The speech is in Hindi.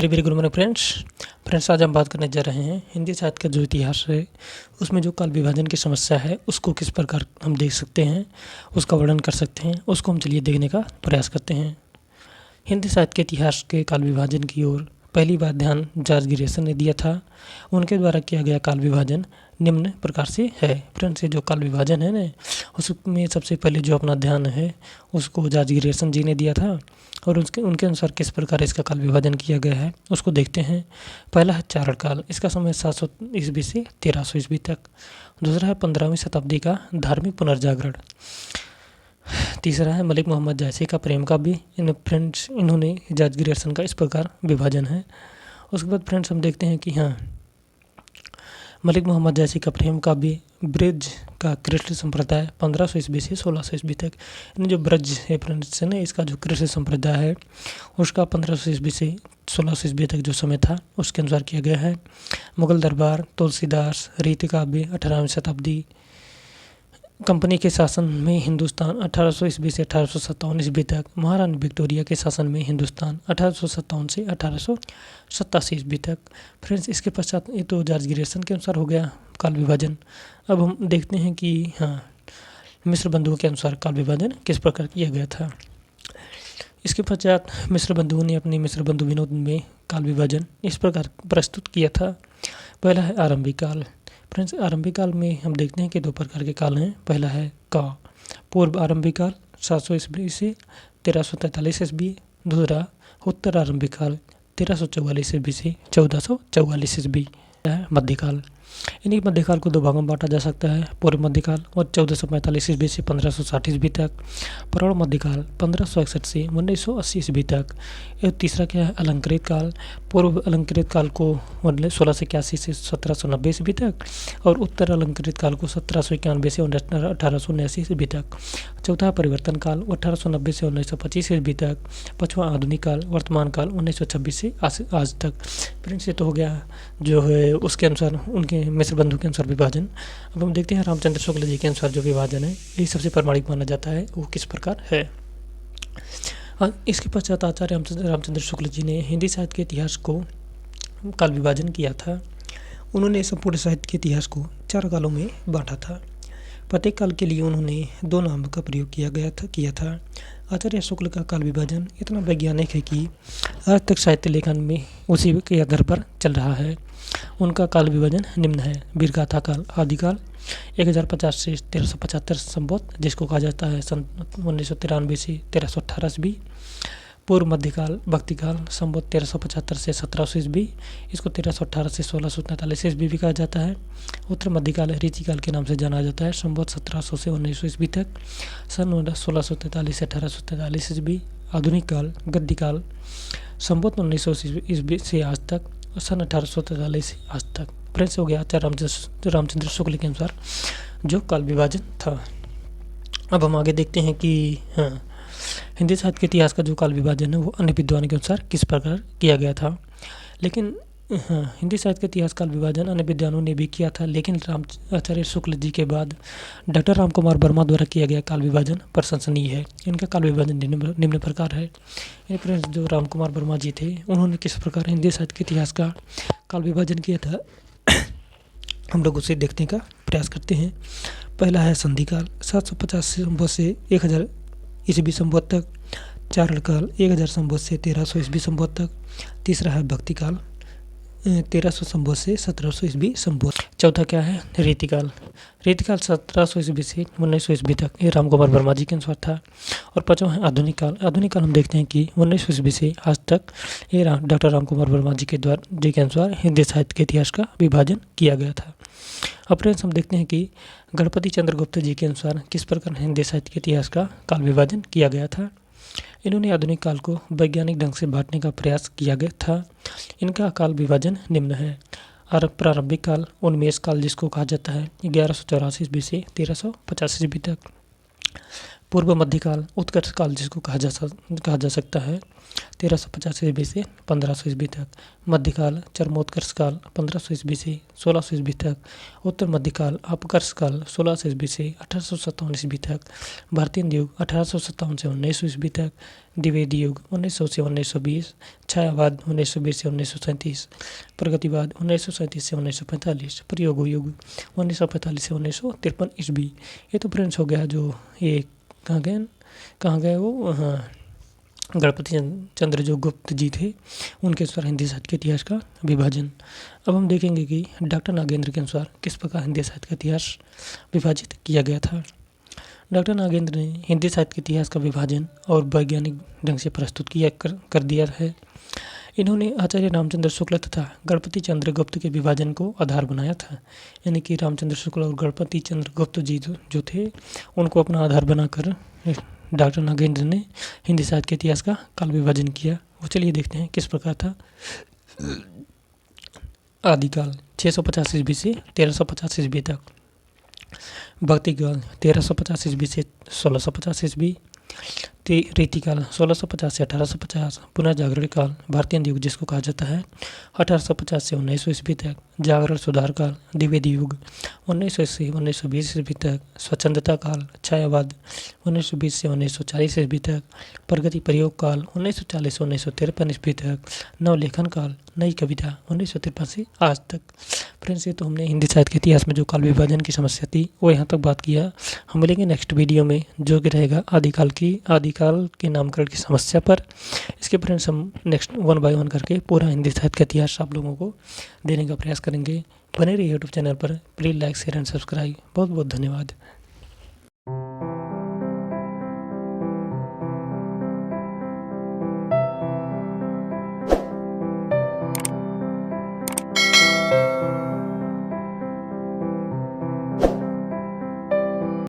Very very good morning friends आज हम बात करने जा रहे हैं हिंदी साहित्य का जो इतिहास है उसमें जो काल विभाजन की समस्या है उसको किस प्रकार हम देख सकते हैं, उसका वर्णन कर सकते हैं, उसको हम चलिए देखने का प्रयास करते हैं। हिंदी साहित्य के इतिहास के काल विभाजन की ओर पहली बार ध्यान जॉर्ज गिरिसन ने दिया था। उनके द्वारा किया गया काल विभाजन निम्न प्रकार से है। फ्रेंड्स, ये जो काल विभाजन है ना, उसमें सबसे पहले जो अपना ध्यान है उसको जॉर्ज गिरिसन जी ने दिया था और उनके अनुसार किस प्रकार इसका काल विभाजन किया गया है उसको देखते हैं। पहला है चारण काल, इसका समय 700 ईस्वी से 1300 ईस्वी तक। दूसरा है 15वीं शताब्दी का धार्मिक पुनर्जागरण। तीसरा है मलिक मोहम्मद जायसी का प्रेम काव्य। फ्रेंड्स, इन्होंने जॉर्ज गिरिसन का इस प्रकार विभाजन है। उसके बाद फ्रेंड्स हम देखते हैं कि हाँ, मलिक मोहम्मद जायसी का प्रेम काव्य, ब्रज का कृष्ण संप्रदाय 1500 ईस्वी से 1600 ईस्वी तक। जो ब्रज है फ्रेंड्स ने, इसका जो कृष्ण संप्रदाय है उसका 1500 ईस्वी से 1600 ईस्वी तक जो समय था उसके अनुसार किया गया है। मुगल दरबार, तुलसीदास, रीति काव्य 18वीं शताब्दी। कंपनी के शासन में हिंदुस्तान 1800 ईस्वी से 1857 ईस्वी तक। महारानी विक्टोरिया के शासन में हिंदुस्तान 1857 से 1887 ईस्वी तक। फ्रेंड्स, इसके पश्चात ये तो जॉर्ज गिरिसन के अनुसार हो गया काल विभाजन। अब हम देखते हैं कि हाँ, मिस्र बंधुओं के अनुसार काल विभाजन किस प्रकार किया गया था। इसके पश्चात मिस्र बंधुओं ने अपनी मिस्र बंधु विनोद में काल विभाजन इस प्रकार प्रस्तुत किया था। पहला है आरंभिक काल। फ्रेंड्स, आरंभिक काल में हम देखते हैं कि दो प्रकार के काल हैं। पहला है का पूर्व आरंभिक काल 700 ईस्वी से 1343 ईस्वी। दूसरा उत्तर आरंभिक काल 1344 ईस्वी से 1444 ईस्वी है मध्यकाल। इन्हीं मध्यकाल को दो भागों में बांटा जा सकता है, पूर्व मध्यकाल और 1445 ईस्वी से 1560 ईस्वी तक। प्रौढ़ मध्यकाल 1561 से 1980 ईस्वी तक। और तीसरा क्या है, अलंकृत काल। पूर्व अलंकृत काल को 1681 से 1790 ईस्वी तक और उत्तर अलंकृत काल को 1791 से 1879 ईस्वी तक। चौथा परिवर्तन काल 1890 से 1925 ईस्वी तक। पांचवा आधुनिक काल, वर्तमान काल 1926 से आज तक। फ्रेंड्स, ये तो हो गया जो है उसके अनुसार उनके मिस्र बंधु के अनुसार विभाजन। अब हम देखते हैं रामचंद्र शुक्ल जी के अनुसार जो विभाजन है यही सबसे प्रमाणिक माना जाता है, वो किस प्रकार है। इसके पश्चात आचार्य रामचंद्र शुक्ल जी ने हिंदी साहित्य के इतिहास को काल विभाजन किया था। उन्होंने संपूर्ण साहित्य के इतिहास को 4 कालों में बांटा था। प्रत्येक काल के लिए उन्होंने 2 नाम का प्रयोग किया था। आचार्य शुक्ल का काल विभाजन इतना वैज्ञानिक है कि आज तक साहित्य लेखन में उसी के आधार पर चल रहा है। उनका काल विभाजन निम्न है। वीरगाथा काल आदिकाल 1050 से 1375 संवत, जिसको कहा जाता है सन 1993 से 1318 ईस्वी। पूर्व मध्यकाल भक्तिकाल संवत 1375 से 1700 ईस्वी, इसको 1318 से 1643 ईस्वी भी कहा जाता है। उत्तर मध्यकाल रीतिकाल के नाम से जाना जाता है, संवत 1700 से 1900 ईस्वी तक। सन 1643 से 1843 ईस्वी। आधुनिक काल गद्यकाल संवत 1900 ईस्वी से आज तक, सन 1843 से आज तक। फ्रेंड्स, हो गया आचार्य रामचंद्र शुक्ल के अनुसार जो काल विभाजन था। अब हम आगे देखते हैं कि हाँ, हिंदी साहित्य के इतिहास का जो काल विभाजन है वो अन्य विद्वानों के अनुसार किस प्रकार किया गया था। लेकिन हाँ, हिंदी साहित्य के इतिहास काल विभाजन अन्य विद्वानों ने भी किया था, लेकिन आचार्य शुक्ल जी के बाद डॉक्टर राम कुमार वर्मा द्वारा किया गया काल विभाजन प्रशंसनीय है। इनका काल विभाजन निम्न प्रकार है। फ्रेंड्स, जो राम कुमार वर्मा जी थे उन्होंने किस प्रकार हिंदी साहित्य के इतिहास का काल विभाजन किया था हम लोग उसे देखने का प्रयास करते हैं। पहला है संधि काल 750 संवत से 1000 ईस्वी संवत तक। चारण काल 1000 संवत से 1300 ईस्वी संवत तक। तीसरा है भक्ति काल 1300 संवत से 1700 ईस्वी संवत। चौथा क्या है, रीतिकाल। रीतिकाल 1700 ईस्वी से 1900 ईस्वी तक, ये राम कुमार वर्मा जी के अनुसार था। और पांचवा है आधुनिक काल। आधुनिक काल हम देखते हैं कि 1900 ईस्वी से आज तक, ये डॉक्टर राम कुमार वर्मा जी के अनुसार हिंदी साहित्य के इतिहास का विभाजन किया गया था। अब फ्रेंड्स, हम देखते हैं कि गणपति चंद्र गुप्त जी के अनुसार किस प्रकार हिंदी साहित्य के इतिहास का काल विभाजन किया गया था। इन्होंने आधुनिक काल को वैज्ञानिक ढंग से बांटने का प्रयास किया गया था। इनका काल विभाजन निम्न है। प्रारंभिक काल उन्मेष काल, जिसको कहा जाता है 1184 ईस्वी से 1350 ईस्वी तक। पूर्व मध्यकाल, उत्कर्ष काल जिसको कहा जा सकता है 1350 ईस्वी से 1500 ईस्वी तक। मध्यकाल, चरमोत्कर्ष काल 1500 ईस्वी से 1600 ईस्वी तक। उत्तर मध्यकाल, अपकर्ष काल 1600 ईस्वी से 1857 ईस्वी तक। भारतीय युग 1857 से 1900 ईस्वी तक। द्विवेदी युग 1900 से 1920। छायावाद 1920 से 1937। प्रगतिवाद 1937 से 1945। प्रयोग युग 1945 से 1953 ईस्वी। ये तो फ्रेंड्स हो गया जो ये कहाँ गए वो, हाँ, गणपति चंद्र जो गुप्त जी थे उनके अनुसार हिंदी साहित्य के इतिहास का विभाजन। अब हम देखेंगे कि डॉक्टर नागेंद्र के अनुसार किस प्रकार हिंदी साहित्य का इतिहास विभाजित किया गया था। डॉक्टर नागेंद्र ने हिंदी साहित्य के इतिहास का विभाजन और वैज्ञानिक ढंग से प्रस्तुत कर दिया है। इन्होंने आचार्य रामचंद्र शुक्ल तथा गणपति चंद्र गुप्त के विभाजन को आधार बनाया था। यानी कि रामचंद्र शुक्ल और गणपति चंद्र गुप्त जी जो थे उनको अपना आधार बनाकर डॉक्टर नागेंद्र ने हिंदी साहित्य के इतिहास का काल विभाजन किया। वो चलिए देखते हैं किस प्रकार था। आदिकाल 650 ईस्वी से 1350 ईस्वी तक। भक्तिकाल 1350 ईस्वी से 1650 ईस्वी। रीतिकाल 1650 से 1850। पुनः जागरण काल, भारतीय युग जिसको कहा जाता है 1850 से 1900 ईस्वी तक। जागरण सुधार काल, द्विवेदी युग 1900 से 1920 ईस्वी तक। स्वच्छंदता काल, छायावाद 1920 से 1940 ईस्वी तक। प्रगति प्रयोग काल 1940 से 1953 ईस्वी तक। नवलेखन काल, नई कविता 1953 से आज तक। फ्रेंड्स, ये तो हमने हिंदी साहित्य के इतिहास में जो काल विभाजन की समस्या थी वो यहाँ तक बात किया। हम मिलेंगे नेक्स्ट वीडियो में जो कि रहेगा आदिकाल के नामकरण की समस्या पर। इसके फ्रेंड्स हम नेक्स्ट 1 बाय 1 करके पूरा हिंदी साहित्य का इतिहास आप लोगों को देने का प्रयास करेंगे। बने रहिए यूट्यूब चैनल पर। Please like, share and subscribe. बहुत बहुत धन्यवाद।